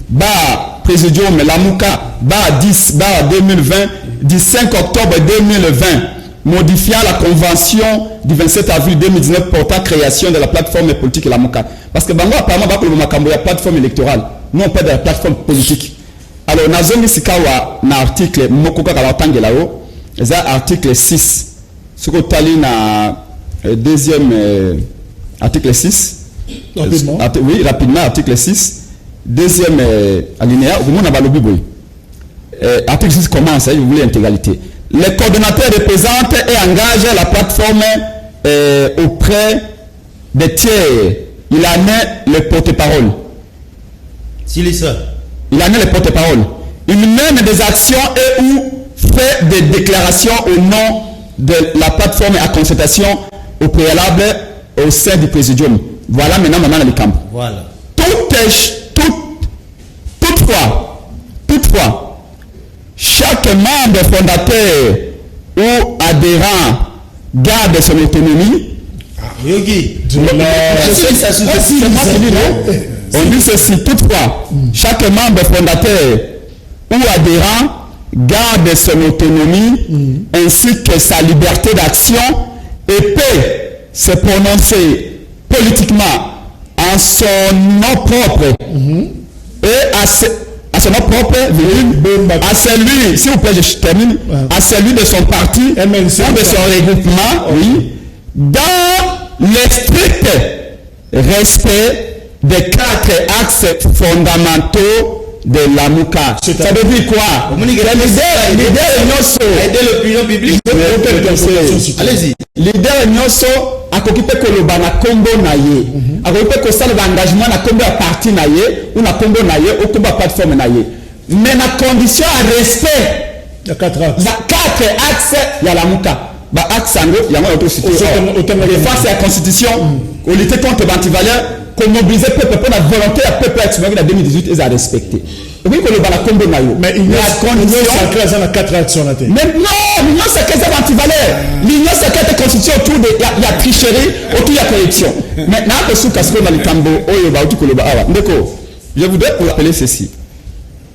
bas, présidium, Lamouka, bas 10, bas 2020, 15 octobre 2020, modifiant la convention du 27 avril 2019 portant création de la plateforme politique Lamouka. Parce que Bango, apparemment, il y a la plateforme électorale, non pas de la plateforme politique. Alors, Nazomi Sikawa, dans l'article, Mokoka Kalatangelao, c'est article 6. Ce que tu as lu dans deuxième article 6. Rapidement. Oui, rapidement, article 6. Deuxième alinéa, au moment où on a article 6 commence, je voulais l'intégralité. Les coordonnateurs représentent et engagent la plateforme auprès des tiers. Il en est le porte-parole. S'il est ça. Il en est le porte-parole. Il mène des actions et ou fait des déclarations au nom de la plateforme à consultation au préalable au sein du présidium. Voilà maintenant dans les camps. Voilà. Toutefois, chaque membre fondateur ou adhérent garde son autonomie. Yogi. On dit ceci. Toutefois, chaque membre fondateur ou adhérent garde son autonomie ainsi que sa liberté d'action et peut se prononcer politiquement en son nom propre et à son nom propre, à celui, s'il vous plaît, je termine, à celui de son parti, de son regroupement, oui, dans le strict respect des 4 axes fondamentaux de la Mouka. Ça veut dire quoi? Leader aider l'opinion publique. Allez-y. Leader Nyoso a occupé Koloba na combo naye. A occupé ko sala d'engagement na combo parti naye ou na combo naye ou combo plateforme naye. Mais na condition à respect. Il y a 4 axes. 4 axes ya la Mouka. Ba axe ango ya moi auto cité. Face à la constitution, au lutter contre l'antivaleur, qu'on mobilise le peuple pour la volonté à peuple exprimée en 2018 et à respecter. Oui, que le balacombo nayo. Mais il y a condition sacrée dans la 4 axes sur la tête. Mais non, l'union sacrée c'est l'antivaleur. L'union sacrée est constituée autour de la tricherie, autour de la corruption. Maintenant, que sous casque dans le tambo, oyo ba autour le ba awa. Ndeko, je voudrais vous rappeler ceci.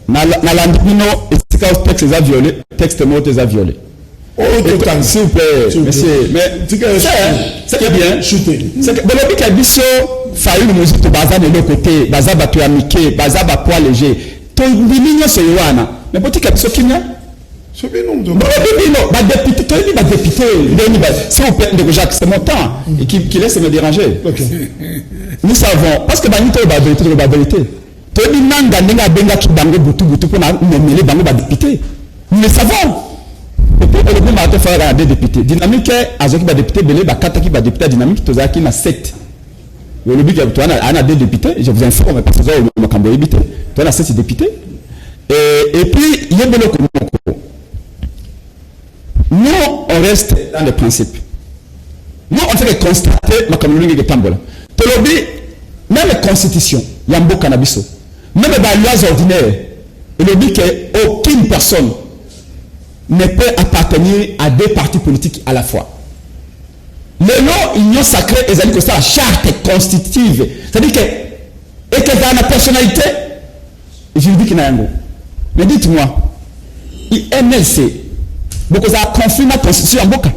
Na landino esika texte les a violé, texte mot les a violé. S'il vous plaît, monsieur, mais c'est bien. C'est que dans le but Bisso, failli nous musique de Baza de l'autre côté, Baza Batu Amike, Baza Bapois léger. Ton lignon c'est Yoana. Mais pour que Bisso Kinya? C'est bien non. Bah député, toi il va député. S'il vous plaît, Jacques, c'est mon temps et qui laisse me déranger. Nous savons, parce que Banito va vérité. Toi il nanga nenga benga ki bango butu pour na mêler bango ba député. Nous le savons. Et puis, le gouvernement a fait des députés. Dynamique, Azoki va député, Belé, Bakata qui va député, Dynamique, Tozaki na 7. Le but, tu as 2 députés, je vous informe, parce que vous avez député. Tu as 7 députés. Et puis, il y a des nous, on reste dans les principes. Nous, on fait que constater ma communauté de Tambola. Tolobi, même la constitution, il y a un beau cannabis. Même les lois ordinaires, le but qu'aucune personne ne peut appartenir à 2 partis politiques à la fois. Le nom union sacrée est que ça la charte constitutive. C'est-à-dire que et que dans la personnalité, je dis qu'il y a un mot. Mais dites-moi, IMLC, beaucoup ça conflit la constitution en Boka.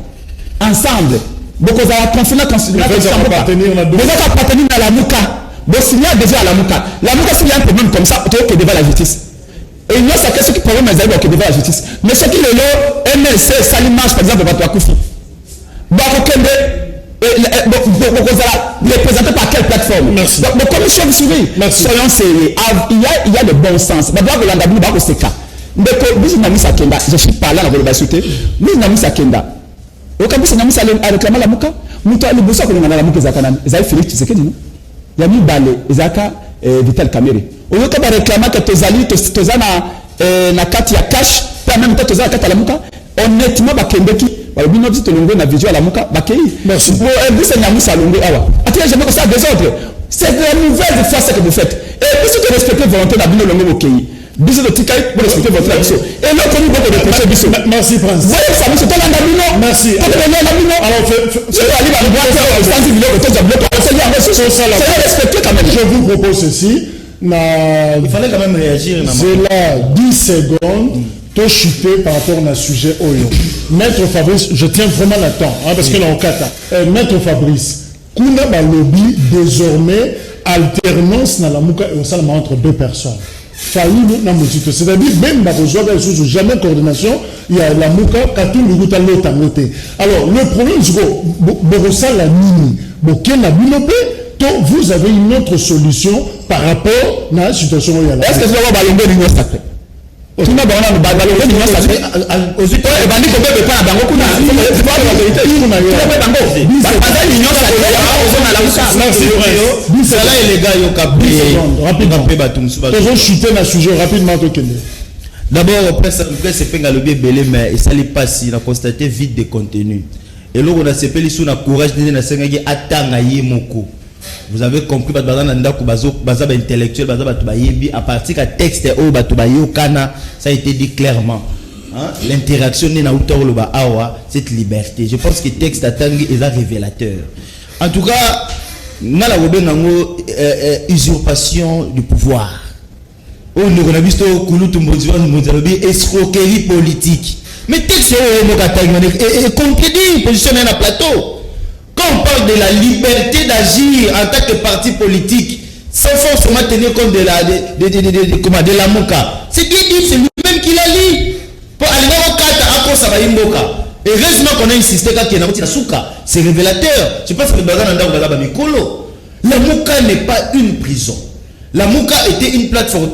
Ensemble, beaucoup ça conflit la constitution en Boka. Vous êtes appartenir à la Mouka. Vous signez déjà à la Mouka. La Mouka, s'il y a un problème comme ça, vous devant la justice. Et il y a ce qui problème est que devant la justice. Mais ce qui est là, MLC, ça l'image par exemple de votre Koufi. Bakokende, représenté par quelle plateforme? Merci. Donc, la commission vous suivez. Soyons sérieux. Il y a le bon sens. D'abord, vous l'avez dit, c'est cas. Je suis pas là dans le bassuté. Nous n'avons pas Kenda. Au cas où nous avons réclamé la Mouka, nous avons besoin que nous avons la Mouka Zakanan. Zay Félix Tshisekedi, non? Il y a mis balé, Zaka Vital Kamere. Au lieu de réclamer que Tozali, Tozana, na kati ya cash, pas même temps Tozala kati la Mouka, honnêtement bakendeki balobi no bito longo na vision la muka bakei merci bon bise nyamusa longo awa atia jamais comme ça désordre c'est la nouvelle fois ce que vous faites et puis que respecter volonté na bino longo bokei biso de tikai pour respecter votre action et là comme beaucoup de péché biso merci Prince voyez ça biso tolanda bino merci alors c'est ali ba boîte au stand vidéo que tu as bloqué c'est respecter quand même je vous propose ceci il fallait quand même réagir c'est là 10 secondes to chuter par rapport à sujet oyo maître Fabrice je tiens vraiment la temps hein, parce que là on kata maître Fabrice kuna ba lobby désormais alternance na la muka et au salama entre deux personnes Fayoulou na motito c'est-à-dire même ba rejoindre sous jamais coordination il y a la muka katundu guta lota ngote alors le problème c'est que borosa la nini bokena binope vous avez une autre solution par rapport à la situation où il y a là. Est-ce que vous avez ballonné l'union sacrée? Tout le monde a ballonné l'union sacrée. Aux États-Unis, il y a des gens qui pas dans beaucoup de c'est pas la vérité. Il y a l'union sacrée. Ça là, les gars, ils ont rapidement. Toujours chuter dans le sujet rapidement. D'abord, presse penga le belé mais ça n'est pas si on a constaté vide de contenu. Et là on a sepelé sous la courage de na sengaki atanga yemoko. Vous avez compris, intellectuel, à partir du texte, ça a été dit clairement. L'interaction cette liberté. Je pense que le texte est révélateur. En tout cas, nous avons usurpation du pouvoir. On a vu escroquerie politique. Mais le texte est compris, positionné dans le plateau. Quand on parle de la liberté d'agir en tant que parti politique, sans forcément tenir compte de la MOCA, c'est bien dit, c'est lui-même qui l'a lu. Pour aller au Kata, à ça va y heureusement qu'on a insisté quand il y a un c'est révélateur. Je pense que la MOCA n'est pas une prison. La MOCA était une plateforme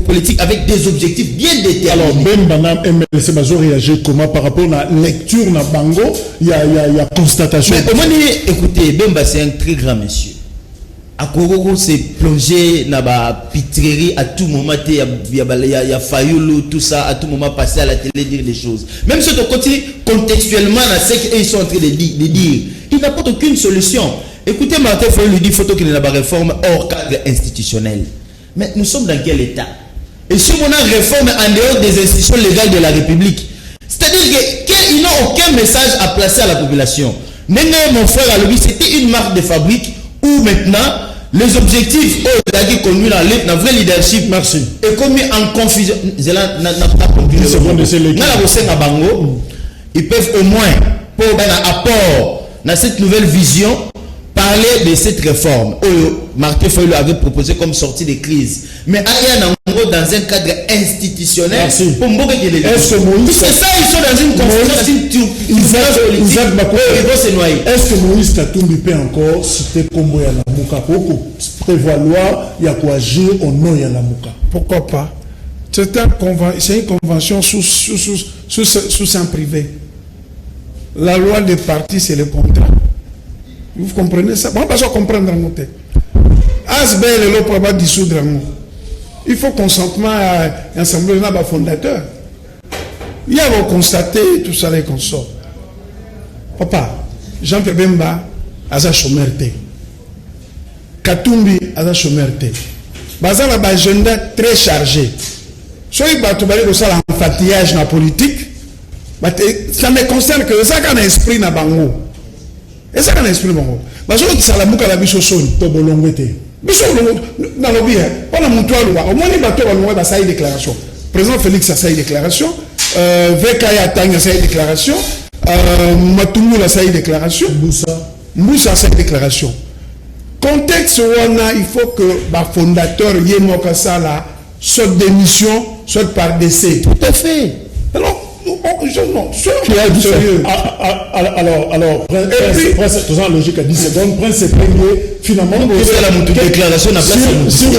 politique avec des objectifs bien déterminés. Alors, Ben Banam MLC Bazo réagit comment par rapport à la lecture na Bango, il y a constatation. Mais comment écoutez, Bemba c'est un très grand monsieur. Akorogo s'est plongé dans la pitrerie à tout moment, il y a Fayoulou, tout ça, à tout moment passer à la télé dire des choses. Même ce côté contextuellement, ils sont en train de dire, il n'apporte aucune solution. Écoutez, Martin Fayoulou lui dit faut qu'il y ait une réforme hors cadre institutionnel. Mais nous sommes dans quel état? Et si on a une réforme en dehors des institutions légales de la République, c'est-à-dire qu'ils n'ont aucun message à placer à la population. Mon frère Alobi, c'était une marque de fabrique où maintenant les objectifs qui conduisent dans le vrai leadership, merci, et commis en confusion. Ils peuvent au moins pour un apport dans cette nouvelle vision parler de cette réforme. Martin Fayoulou avait proposé comme sortie de crise. Mais dans un cadre institutionnel, est-ce que Moïse, c'est ça, ils sont dans une confusion, est-ce que Moïse Katumbi peut encore citer Kombo ya Lamuka pour prévaloir il y a quoi agir au nom de Lamuka? Pourquoi pas? C'est une convention sous un privé. La loi des partis, c'est le contrat. Vous comprenez ça? Bon, parce qu'on comprend dans nos têtes. Asbel et l'autre va dissoudre. Il faut consentement à l'Assemblée nationale fondateur. Il y a constaté tout ça les consorts. Papa, Jean-Pierre Bemba a sa chômerté. Katumbi a sa chômerté. Bazar a un agenda très chargé. Soit il va tout balayer ça l'enfatillage dans la politique, ça ne concerne que ça qu'on a esprit dans Bango. Et ça qu'on a esprit dans Bango. Parce que ça la mouka la bicho son. Tobolongwete. Bicho dans le bien. Pas la moutoua loi. Au moins il va tout le ça y déclaration. Président Félix a ça y déclaration. VKA Tang a ça y déclaration. Matumou a ça y déclaration. Moussa a ça y déclaration. Contexte où on a, il faut que le fondateur Yemoka Sala soit démission, soit par décès. Tout à fait. Alors, non, sérieux. Alors, Prince, tout ça logique à 10 secondes, Prince c'est premier, finalement, déclaration à place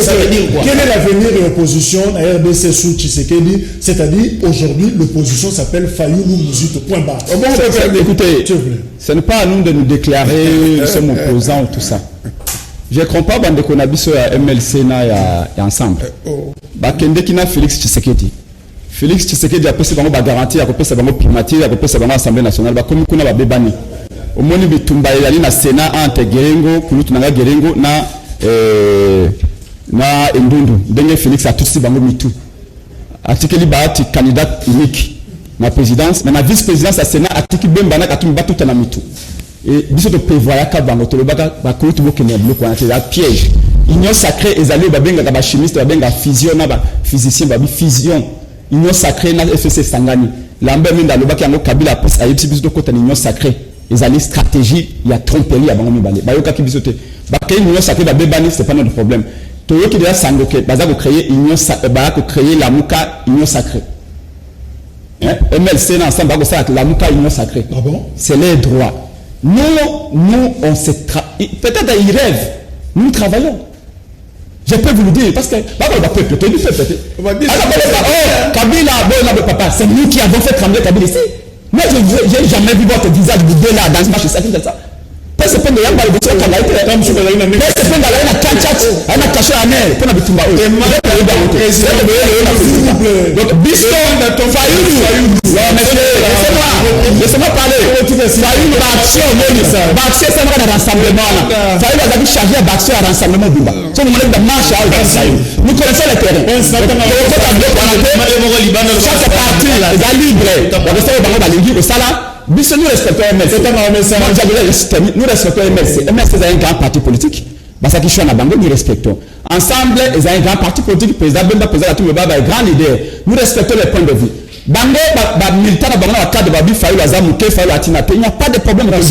ça veut dire quoi? Quel est l'avenir de l'opposition à RDC sous Tshisekedi? C'est-à-dire, aujourd'hui, l'opposition s'appelle Fayoulou Mouzito, point barre. Écoutez, ce n'est pas à nous de nous déclarer, nous sommes opposants, tout ça. Je ne comprends pas qu'on a vu à MLC et ensemble. Bakende Kina Félix Tshisekedi. Félix Tshisekedi a pèsé bango ba garantie, a pèsé bango primature, a pèsé bango assemblée nationale, ba comme kuna ba bebani. Au moni bitumba yali na Sénat entre Gerengo, kulutu na Gerengo na Ndundu. Ndenge Félix a tout si bango mitu. Atikeli baati candidat unique na présidence, mais na vice-présidence à Sénat atiki bemba na katumba batuta na mitu. Et biso to prévoya ka bango to lobaka ba kulutu bo kene bloc wana la piège. Union sacrée ezali ba benga ka ba chimiste ba benga fusion na ba physicien ba fusion. Union sacrée na FCC Sangani. Lambert minda lobaki yango Kabila pesa ayebisi biso to kota union sacrée. Ezali stratégie ya tromperie ya bango mibale. Ba yoka ki biso te. Ba créer union sacrée ba bebani c'est pas notre problème. To yoki déjà sangoke baza ko créer union ba ko créer la muka union sacrée. MLC ensemble ba ko ça la muka union sacrée. Ah bon? C'est les droits. Nous on se peut-être ils rêvent. Nous travaillons. Je peux vous le dire parce que Kabila, papa, c'est nous qui avons fait trembler Kabila ici. Moi, je n'ai jamais vu votre visage de deux là dans ce match. C'est ça. Parce que pendant que vous avez laissez-moi parler. Nous connaissons les terrains. Chaque parti est libre. Nous respectons MLC. Nous respectons MLC. MLC est un grand parti politique. Parce que nous respectons. Ensemble, ils ont un grand parti politique. Président Bemba, président Atou Baba est grand leader. Nous respectons les points de vue. Bango, militant, cadre Babi, Fayoul, Azamouké, Fayoul, Atinate. Il n'y a pas de problème dans le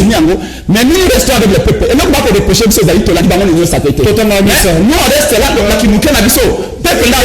mais nous restons avec le peuple. Et nous ne pouvons pas reprocher que ces aïtos là qui vont nous s'appeler. Totalement ça. Nous on reste là pour qui nous Nabiso. Peuple là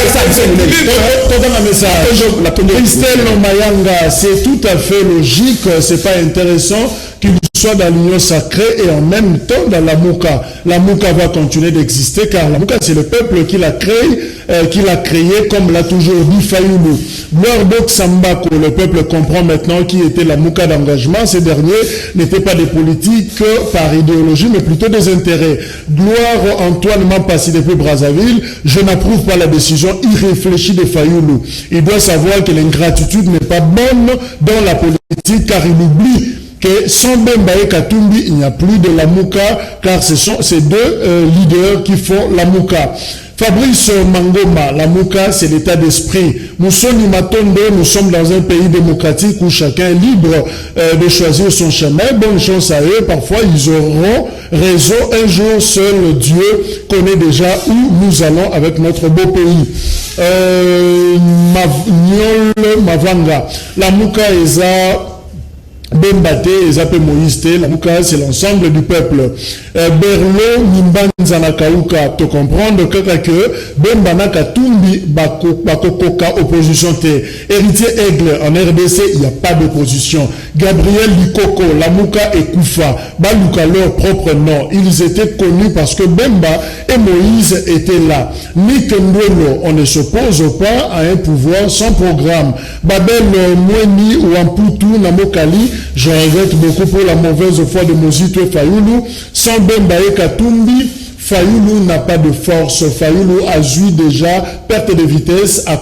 Christelle Mayanga, c'est tout à fait logique, c'est pas intéressant qu'il soit dans l'union sacrée et en même temps dans la Mouka. La Mouka va continuer d'exister car la Mouka c'est le peuple qui l'a créé comme l'a toujours dit Fayoulou. Gloire Sambako, le peuple comprend maintenant qui était la Mouka d'engagement. Ces derniers n'étaient pas des politiques par idéologie mais plutôt des intérêts. Gloire Antoine Mampassi depuis Brazzaville, je n'approuve pas la décision irréfléchie de Fayoulou. Il doit savoir que l'ingratitude n'est pas bonne dans la politique car il oublie que sans Bemba et Katumbi, il n'y a plus de la Mouka car ce sont ces deux leaders qui font la Mouka. Fabrice Mangoma, la Mouka, c'est l'état d'esprit. Nous sommes dans un pays démocratique où chacun est libre de choisir son chemin. Bonne chance à eux. Parfois, ils auront raison. Un jour, seul Dieu connaît déjà où nous allons avec notre beau pays. Mavanga, la Mouka est à Bembate, Ezape Moïse, la Mouka, c'est l'ensemble du peuple. Berlo, Nimbanza Nakauka, te comprendre que Bembana Katumbi, Bakokoka, opposition te. Héritier Aigle, en RDC, il n'y a pas d'opposition. Gabriel Likoko, la Mouka et Koufa, Baluka, leur propre nom. Ils étaient connus parce que Bemba et Moïse étaient là. Nick Ndwelo, on ne s'oppose pas à un pouvoir sans programme. Babel Mweni ou Amputu, Namokali, je regrette beaucoup pour la mauvaise foi de Mozito et Fayoulou. Sans Bemba et Katumbi, Fayoulou n'a pas de force. Fayoulou a joué déjà perte de vitesse à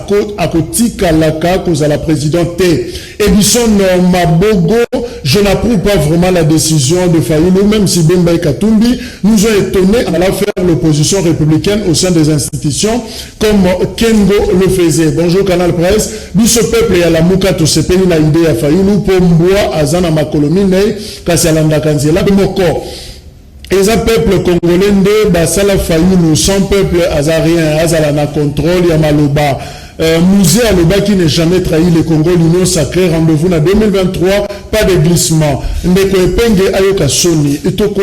côté Kalaka cause à la présidente T. Edison Mabogo, je n'approuve pas vraiment la décision de Fayoulou, même si Bemba et Katumbi nous ont étonnés en allant faire l'opposition républicaine au sein des institutions comme Kengo le faisait. Bonjour Canal Presse. Biso peuple et à la Mouka to se peni na idée à Fayoulou pour Mboua Azana Makolomine Kasialanda Kanzela Moko. Et un peuple congolais de Basala Fayoulou, sans peuple azarien, Azalana contrôle, Yamaloba. Musée Aloba qui n'est jamais trahi le Congo, l'Union sacrée, rendez-vous en 2023, pas de glissement. Ndeko Epenge Ayoka Soni, Etoko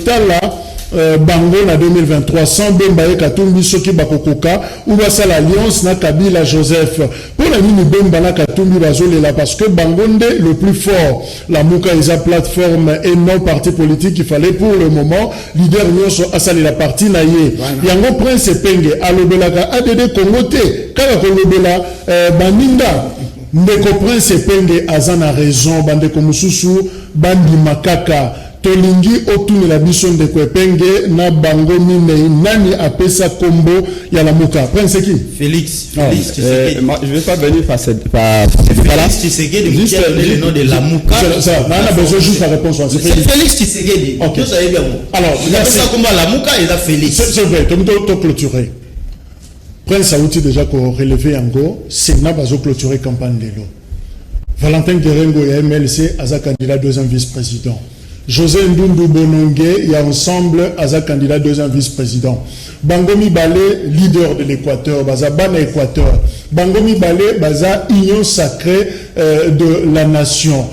Tala, Bango en 2023, sans Bemba et Katumbi, Soki Bakokoka, ou Basa l'Alliance, na Kabila Joseph. Pour la mini Bemba na Katumbi Bazole là, parce que Bangonde, le plus fort, la Mouka est sa plateforme et non parti politique, il fallait pour le moment, leader Nyonso Asali la partie naïe. Yango Prince Penge, Alobelaka, ADD Kongote, Kala Kolobela, Baninda, Ndeko Prince Penge, Azana raison, Bandeko Mususu, Bandi Makaka, tolingi otuni la biso ndeko epenge na bango minei nani apesa kombo ya lamuka prince qui Félix Je ne vais pas venir par cette Félix Tshisekedi qui a donné le nom de Lamuka. Ça, on a besoin juste la réponse. C'est Félix Tshisekedi. Ok. Vous savez bien. Alors, il a ça comme Lamuka et là Félix. C'est vrai, tu as clôturé. Prince Saouti déjà qu'on relevé en go, Sénat va clôturer campagne de l'eau. Valentin Guérengo et MLC, Aza candidat deuxième vice-président. José Ndundu Bonongue et ensemble Aza candidat deuxième vice-président. Bangomi Balé, leader de l'Équateur, Baza Bana Équateur. Bangomi Balé, Baza Union sacrée de la nation.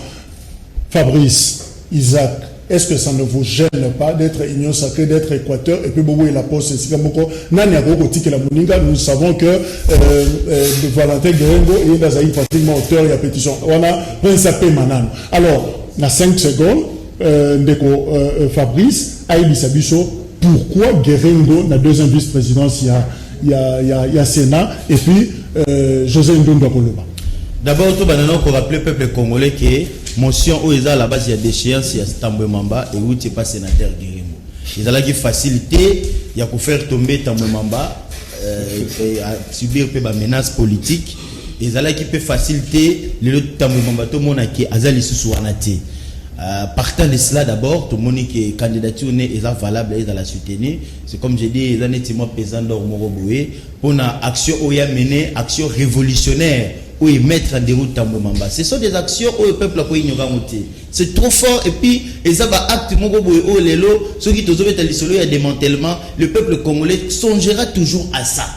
Fabrice, Isaac, est-ce que ça ne vous gêne pas d'être Union sacrée, d'être Équateur et puis Bobo et la poste nous savons que Valentin Guérengo est dans un pratiquement auteur et la pétition. On a Prince Manan. Alors, dans 5 secondes, Fabrice, Aïli Sabiso, pourquoi Guérengo, la deuxième vice-présidence, il y a Sénat, et puis José Ndondo Koloba. D'abord, tout le monde pour rappeler le peuple congolais que motion où ils ont à la base, il y a déchéance, il y a Tambwe Mamba, et où tu n'es pas sénateur Guérengo. Ils ont la facilité, il y a pour faire tomber Tambwe Mamba, à subir des menaces politiques. Ils ont la facilité, le Tambwe Mamba, tout le monde qui a Azali Sousouanati. Partant de cela d'abord, tout le monde qui est candidature est valable et la soutenir. C'est comme j'ai dit, les nettement pesant dans Moroboué pour une action où il y a mené action révolutionnaire où il mettre en déroute Tambwe Mamba. Ce sont des actions où le peuple a ignoré. C'est trop fort et puis ils ont acte Moroboué où les lots, ceux qui te ont il y a démantèlement, le peuple congolais songera toujours à ça.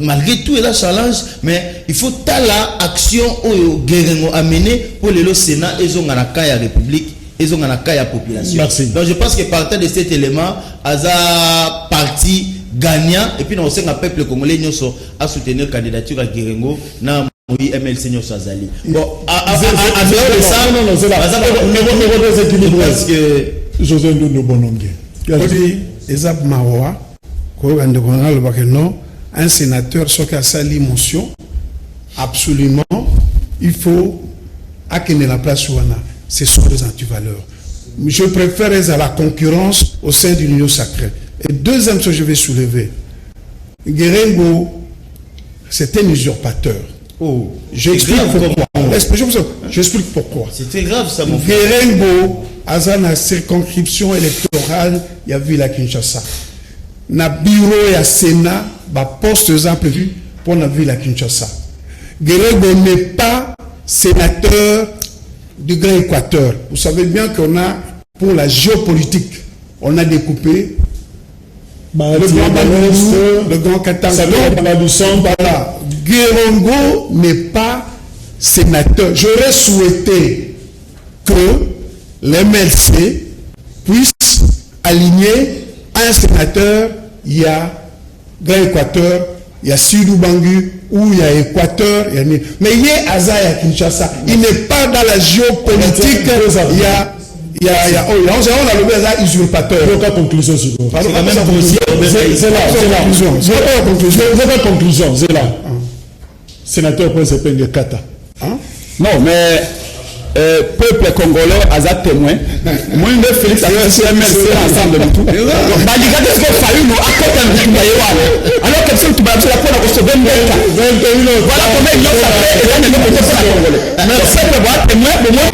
Malgré tout, il y a un challenge, mais il faut tala action au Guérengo a mené pour le Sénat et ont la République et ont la population. Merci. Donc je pense que partant de cet élément, Aza parti gagnant et puis on sait que le peuple congolais a soutenu la candidature à Guérengo dans MLC Azali. Bon, à dehors de ça, non, c'est là. Parce que José Ndondo Bonongue. Ezab Maroa, non. Un sénateur, ce qui a sali motion, absolument, il faut acquérir la place où on a. Ce sont des antivaleurs. Je préfère à la concurrence au sein de l'Union sacrée. Et deuxième chose que je vais soulever, Guérengo, c'est un usurpateur. oh, J'explique pourquoi. J'explique pourquoi. C'était grave ça, mon frère. Guérengo, à la circonscription électorale, il y a vu la Kinshasa. Na bureau et à Sénat, poste prévu pour la ville à Kinshasa. Guérengo n'est pas sénateur du Grand Équateur. Vous savez bien qu'on a, pour la géopolitique, on a découpé le Grand Katanga. Voilà. Guérengo n'est pas sénateur. J'aurais souhaité que l'MLC puisse aligner un sénateur. Il y a Grand Équateur, il y a Sud-Oubangu, où il y a Équateur, mais il y a Aza et Kinshasa. Il n'est pas dans la géopolitique. On a le Aza usurpateur. C'est la conclusion, c'est là. Conclusion, c'est là. Sénateur Prince Epenge Kata. Non, mais peuple congolais a un témoin. Moi, je Félix a fait MLC ensemble de tout. Alors que c'est tout la fois on se 21 voilà comment ils ont fait. Merci pour témoin pour moi.